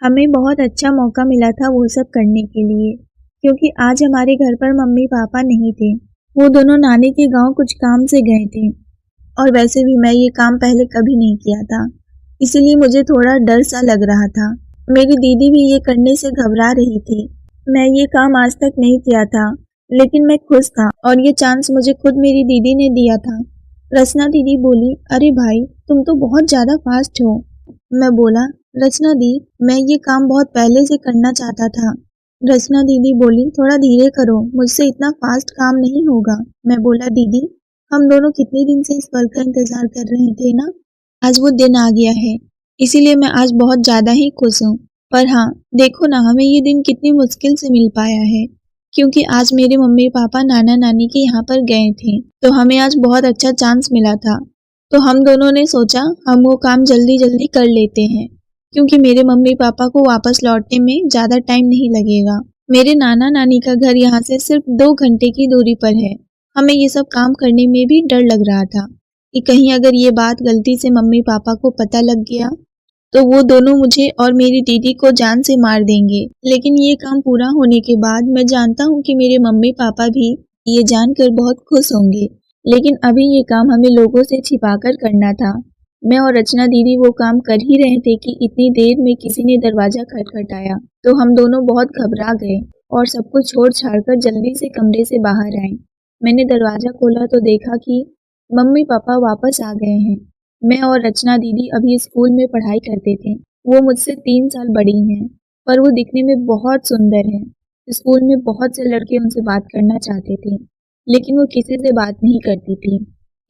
हमें बहुत अच्छा मौका मिला था वो सब करने के लिए, क्योंकि आज हमारे घर पर मम्मी-पापा नहीं थे। वो दोनों नानी के गाँव कुछ काम से गए थे और वैसे भी मैं ये काम पहले कभी नहीं किया था, इसीलिए मुझे थोड़ा डर-सा लग रहा था। मेरी दीदी भी ये करने से घबरा रही थी। मैं ये काम आज तक नहीं किया था, लेकिन मैं खुश था और ये चांस मुझे खुद मेरी दीदी ने दिया था। रचना दीदी बोली, अरे भाई, तुम तो बहुत ज़्यादा फास्ट हो। मैं बोला, रचना दी, मैं ये काम बहुत पहले से करना चाहता था। रचना दीदी बोली, थोड़ा धीरे करो, मुझसे इतना फास्ट काम नहीं होगा। मैं बोला, दीदी, हम दोनों कितने दिन से इस पल का इंतजार कर रहे थे ना। आज वो दिन आ गया है, इसीलिए मैं आज बहुत ज़्यादा ही खुश हूँ। पर हाँ, देखो ना, हमें ये दिन कितनी मुश्किल से मिल पाया है, क्योंकि आज मेरे मम्मी पापा नाना नानी के यहाँ पर गए थे, तो हमें आज बहुत अच्छा चांस मिला था। तो हम दोनों ने सोचा हम वो काम जल्दी जल्दी कर लेते हैं, क्योंकि मेरे मम्मी पापा को वापस लौटने में ज़्यादा टाइम नहीं लगेगा। मेरे नाना नानी का घर यहाँ से सिर्फ 2 घंटे की दूरी पर है। हमें ये सब काम करने में भी डर लग रहा था कि कहीं अगर ये बात गलती से मम्मी पापा को पता लग गया तो वो दोनों मुझे और मेरी दीदी को जान से मार देंगे। लेकिन ये काम पूरा होने के बाद मैं जानता हूँ कि मेरे मम्मी पापा भी ये जानकर बहुत खुश होंगे। लेकिन अभी ये काम हमें लोगों से छिपाकर करना था। मैं और रचना दीदी वो काम कर ही रहे थे कि इतनी देर में किसी ने दरवाजा खटखटाया, तो हम दोनों बहुत घबरा गए और सब कुछ छोड़ छाड़ कर जल्दी से कमरे से बाहर आए। मैंने दरवाजा खोला तो देखा कि मम्मी पापा वापस आ गए हैं। मैं और रचना दीदी अभी स्कूल में पढ़ाई करते थे। वो मुझसे 3 साल बड़ी हैं, पर वो दिखने में बहुत सुंदर हैं। स्कूल में बहुत से लड़के उनसे बात करना चाहते थे, लेकिन वो किसी से बात नहीं करती थी।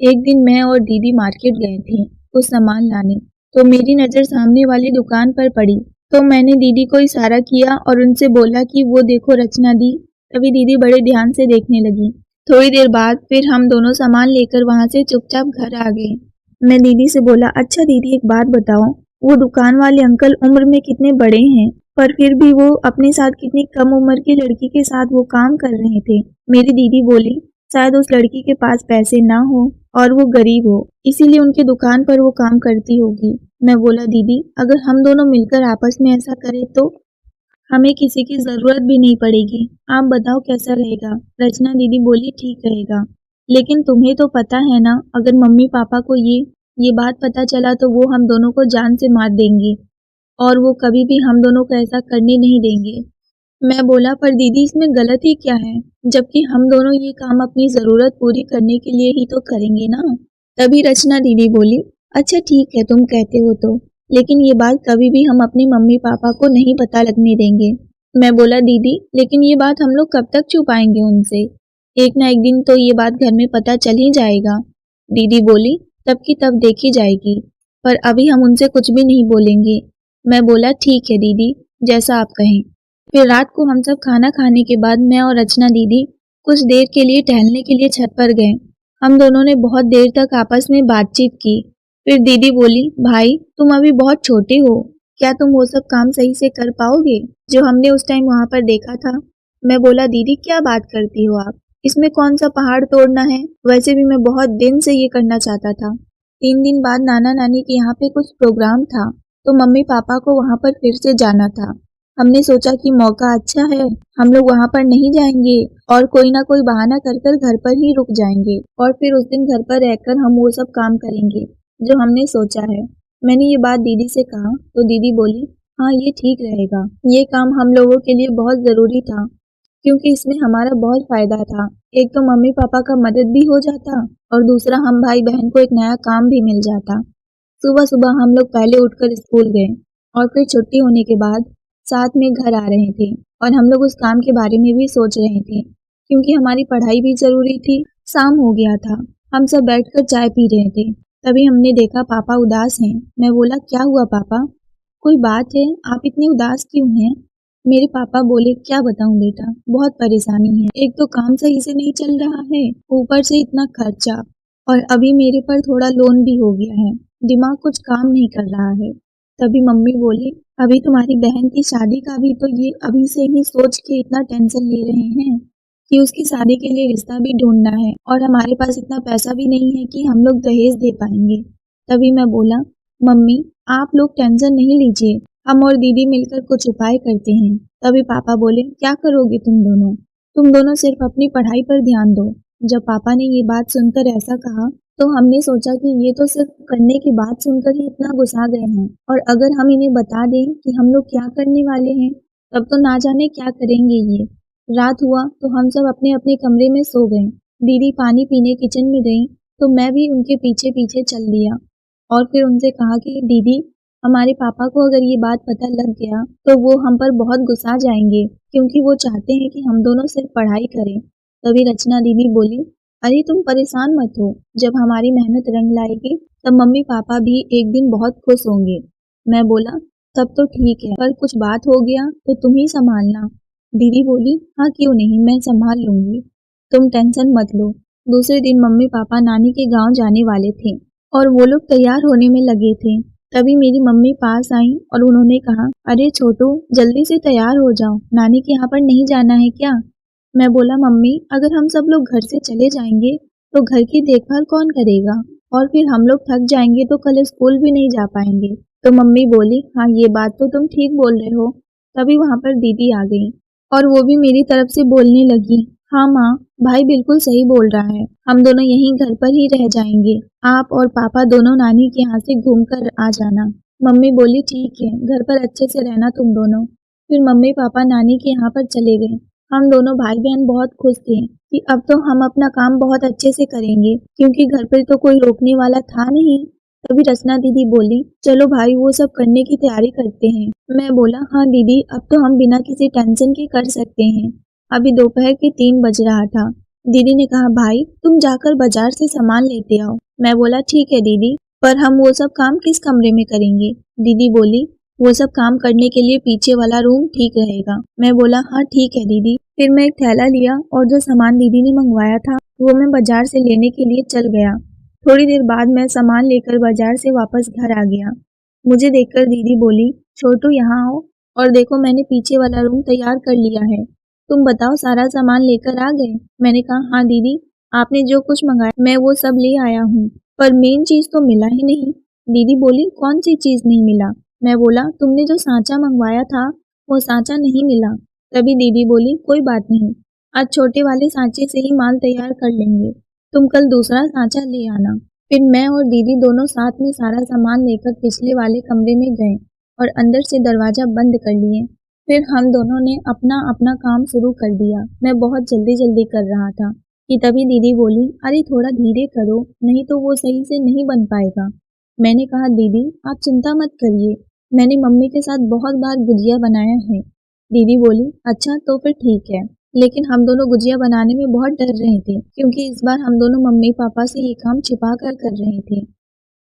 एक दिन मैं और दीदी मार्केट गए थे कुछ सामान लाने, तो मेरी नज़र सामने वाली दुकान पर पड़ी। तो मैंने दीदी को इशारा किया और उनसे बोला कि वो देखो रचना दी। तभी दीदी बड़े ध्यान से देखने लगी। थोड़ी देर बाद फिर हम दोनों सामान लेकर वहाँ से चुपचाप घर आ गए। मैं दीदी से बोला, अच्छा दीदी, एक बात बताओ, वो दुकान वाले अंकल उम्र में कितने बड़े हैं, पर फिर भी वो अपने साथ कितनी कम उम्र की लड़की के साथ वो काम कर रहे थे। मेरी दीदी बोली, शायद उस लड़की के पास पैसे ना हो और वो गरीब हो, इसीलिए उनकी दुकान पर वो काम करती होगी। मैं बोला, दीदी, अगर हम दोनों मिलकर आपस में ऐसा करें तो हमें किसी की जरूरत भी नहीं पड़ेगी। आप बताओ कैसा रहेगा। रचना दीदी बोली, ठीक रहेगा, लेकिन तुम्हें तो पता है ना, अगर मम्मी पापा को ये बात पता चला तो वो हम दोनों को जान से मार देंगे और वो कभी भी हम दोनों को ऐसा करने नहीं देंगे। मैं बोला, पर दीदी, इसमें गलत ही क्या है, जबकि हम दोनों ये काम अपनी ज़रूरत पूरी करने के लिए ही तो करेंगे ना। तभी रचना दीदी बोली, अच्छा ठीक है, तुम कहते हो तो, लेकिन ये बात कभी भी हम अपने मम्मी पापा को नहीं पता लगने देंगे। मैं बोला, दीदी, लेकिन ये बात हम लोग कब तक छुपाएंगे उनसे, एक ना एक दिन तो ये बात घर में पता चल ही जाएगा। दीदी बोली, तब की तब देखी जाएगी, पर अभी हम उनसे कुछ भी नहीं बोलेंगे। मैं बोला, ठीक है दीदी, जैसा आप कहें। फिर रात को हम सब खाना खाने के बाद मैं और रचना दीदी कुछ देर के लिए टहलने के लिए छत पर गए। हम दोनों ने बहुत देर तक आपस में बातचीत की। फिर दीदी बोली, भाई, तुम अभी बहुत छोटे हो, क्या तुम वो सब काम सही से कर पाओगे जो हमने उस टाइम वहाँ पर देखा था। मैं बोला, दीदी, क्या बात करती हो आप, इसमें कौन सा पहाड़ तोड़ना है, वैसे भी मैं बहुत दिन से ये करना चाहता था। 3 दिन बाद नाना नानी के यहाँ पे कुछ प्रोग्राम था, तो मम्मी पापा को वहाँ पर फिर से जाना था। हमने सोचा कि मौका अच्छा है, हम लोग वहाँ पर नहीं जाएंगे और कोई ना कोई बहाना कर कर घर पर ही रुक जाएंगे और फिर उस दिन घर पर रहकर हम वो सब काम करेंगे जो हमने सोचा है। मैंने ये बात दीदी से कहा तो दीदी बोली, हाँ, ये ठीक रहेगा, ये काम हम लोगों के लिए बहुत ज़रूरी था, क्योंकि इसमें हमारा बहुत फायदा था। एक तो मम्मी पापा का मदद भी हो जाता और दूसरा हम भाई बहन को एक नया काम भी मिल जाता। सुबह सुबह हम लोग पहले उठकर स्कूल गए और फिर छुट्टी होने के बाद साथ में घर आ रहे थे और हम लोग उस काम के बारे में भी सोच रहे थे, क्योंकि हमारी पढ़ाई भी ज़रूरी थी। शाम हो गया था, हम सब बैठकर चाय पी रहे थे, तभी हमने देखा पापा उदास हैं। मैं बोला, क्या हुआ पापा, कोई बात है, आप इतने उदास क्यों हैं। मेरे पापा बोले, क्या बताऊं बेटा, बहुत परेशानी है, एक तो काम सही से नहीं चल रहा है, ऊपर से इतना खर्चा, और अभी मेरे पर थोड़ा लोन भी हो गया है, दिमाग कुछ काम नहीं कर रहा है। तभी मम्मी बोली, अभी तुम्हारी बहन की शादी का भी तो ये अभी से ही सोच के इतना टेंशन ले रहे हैं कि उसकी शादी के लिए रिश्ता भी ढूंढना है और हमारे पास इतना पैसा भी नहीं है कि हम लोग दहेज दे पाएंगे। तभी मैं बोला, मम्मी, आप लोग टेंशन नहीं लीजिए, हम और दीदी मिलकर कुछ उपाय करते हैं। तभी पापा बोले, क्या करोगे तुम दोनों? तुम दोनों सिर्फ अपनी पढ़ाई पर ध्यान दो। जब पापा ने ये बात सुनकर ऐसा कहा तो हमने सोचा कि ये तो सिर्फ करने की बात सुनकर ही इतना गुस्सा गए हैं, और अगर हम इन्हें बता दें कि हम लोग क्या करने वाले हैं तब तो ना जाने क्या करेंगे ये। रात हुआ तो हम सब अपने अपने कमरे में सो गए। दीदी पानी पीने किचन में गई तो मैं भी उनके पीछे पीछे चल दिया और फिर उनसे कहा कि दीदी, हमारे पापा को अगर ये बात पता लग गया तो वो हम पर बहुत गुस्सा जाएंगे, क्योंकि वो चाहते हैं कि हम दोनों सिर्फ पढ़ाई करें। तभी रचना दीदी बोली, अरे तुम परेशान मत हो, जब हमारी मेहनत रंग लाएगी तब मम्मी पापा भी एक दिन बहुत खुश होंगे। मैं बोला, तब तो ठीक है, पर कुछ बात हो गया तो तुम ही संभालना। दीदी बोली, हाँ क्यों नहीं, मैं संभाल लूंगी, तुम टेंशन मत लो। दूसरे दिन मम्मी पापा नानी के गांव जाने वाले थे और वो लोग तैयार होने में लगे थे। तभी मेरी मम्मी पास आई और उन्होंने कहा, अरे छोटू, जल्दी से तैयार हो जाओ, नानी के यहाँ पर नहीं जाना है क्या? मैं बोला, मम्मी अगर हम सब लोग घर से चले जाएंगे तो घर की देखभाल कौन करेगा, और फिर हम लोग थक जाएंगे तो कल स्कूल भी नहीं जा पाएंगे। तो मम्मी बोली, हाँ ये बात तो तुम ठीक बोल रहे हो। तभी वहाँ पर दीदी आ गई और वो भी मेरी तरफ से बोलने लगी, हाँ माँ, भाई बिल्कुल सही बोल रहा है, हम दोनों यहीं घर पर ही रह जाएंगे, आप और पापा दोनों नानी के यहाँ से घूम कर आ जाना। मम्मी बोली, ठीक है, घर पर अच्छे से रहना तुम दोनों। फिर मम्मी पापा नानी के यहाँ पर चले गए। हम दोनों भाई बहन बहुत खुश थे कि अब तो हम अपना काम बहुत अच्छे से करेंगे, क्योंकि घर पर तो कोई रोकने वाला था नहीं। तभी रचना दीदी बोली, चलो भाई वो सब करने की तैयारी करते हैं। मैं बोला, हाँ दीदी, अब तो हम बिना किसी टेंशन के कर सकते हैं। अभी दोपहर के 3 बज रहा था। दीदी ने कहा, भाई तुम जाकर बाजार से सामान लेते आओ। मैं बोला, ठीक है दीदी, पर हम वो सब काम किस कमरे में करेंगे? दीदी बोली, वो सब काम करने के लिए पीछे वाला रूम ठीक रहेगा। मैं बोला, हाँ ठीक है दीदी। फिर मैं एक थैला लिया और जो सामान दीदी ने मंगवाया था वो मैं बाजार से लेने के लिए चल गया। थोड़ी देर बाद मैं सामान लेकर बाजार से वापस घर आ गया। मुझे देखकर दीदी बोली, छोटू यहाँ आओ और देखो, मैंने पीछे वाला रूम तैयार कर लिया है। तुम बताओ, सारा सामान लेकर आ गए? मैंने कहा, हाँ दीदी, आपने जो कुछ मंगाया मैं वो सब ले आया हूँ, पर मेन चीज तो मिला ही नहीं। दीदी बोली, कौन सी चीज नहीं मिला? मैं बोला, तुमने जो सांचा मंगवाया था वो सांचा नहीं मिला। तभी दीदी बोली, कोई बात नहीं, आज छोटे वाले सांचे से ही माल तैयार कर लेंगे, तुम कल दूसरा सांचा ले आना। फिर मैं और दीदी दोनों साथ में सारा सामान लेकर पिछले वाले कमरे में गए और अंदर से दरवाजा बंद कर लिए। फिर हम दोनों ने अपना अपना काम शुरू कर दिया। मैं बहुत जल्दी जल्दी कर रहा था कि तभी दीदी बोली, अरे थोड़ा धीरे करो, नहीं तो वो सही से नहीं बन पाएगा। मैंने कहा, दीदी आप चिंता मत करिए, मैंने मम्मी के साथ बहुत बार गुजिया बनाया है। दीदी बोली, अच्छा तो फिर ठीक है, लेकिन हम दोनों गुजिया बनाने में बहुत डर रहे थे, क्योंकि इस बार हम दोनों मम्मी पापा से ये काम छिपा कर रहे थे।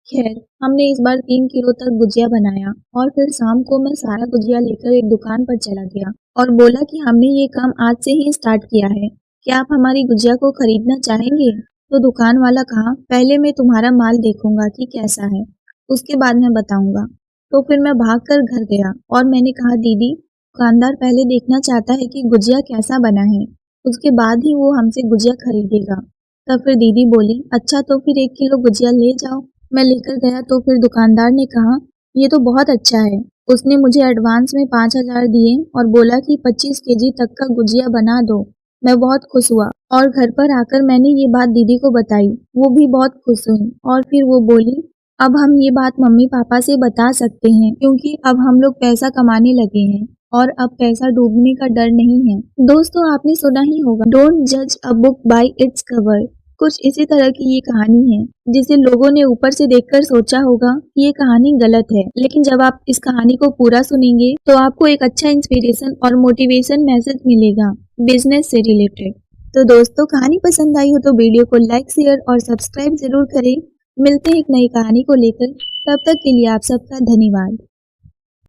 खैर, हमने इस बार 3 किलो तक गुजिया बनाया और फिर शाम को मैं सारा गुजिया लेकर एक दुकान पर चला गया और बोला कि हमने ये काम आज से ही स्टार्ट किया है, क्या आप हमारी गुजिया को खरीदना चाहेंगे? तो दुकान वाला कहा, पहले मैं तुम्हारा माल देखूंगा कि कैसा है, उसके बाद मैं बताऊंगा। तो फिर मैं भागकर घर गया और मैंने कहा, दीदी, दुकानदार पहले देखना चाहता है कि गुजिया कैसा बना है, उसके बाद ही वो हमसे गुजिया खरीदेगा। तब फिर दीदी बोली, अच्छा तो फिर 1 किलो गुजिया ले जाओ। मैं लेकर गया तो फिर दुकानदार ने कहा, ये तो बहुत अच्छा है। उसने मुझे एडवांस में 5,000 दिए और बोला कि 25 केजी तक का गुजिया बना दो। मैं बहुत खुश हुआ और घर पर आकर मैंने ये बात दीदी को बताई, वो भी बहुत खुश हुई और फिर वो बोली, अब हम ये बात मम्मी पापा से बता सकते हैं, क्योंकि अब हम लोग पैसा कमाने लगे हैं और अब पैसा डूबने का डर नहीं है। दोस्तों, आपने सुना ही होगा, डोंट जज a book by its cover. कुछ इसी तरह की ये कहानी है, जिसे लोगों ने ऊपर से देखकर सोचा होगा कि ये कहानी गलत है, लेकिन जब आप इस कहानी को पूरा सुनेंगे तो आपको एक अच्छा इंस्पिरेशन और मोटिवेशन मैसेज मिलेगा बिजनेस से रिलेटेड। तो दोस्तों, कहानी पसंद आई हो तो वीडियो को लाइक, शेयर और सब्सक्राइब जरूर करें। मिलते हैं एक नई कहानी को लेकर, तब तक के लिए आप सबका धन्यवाद।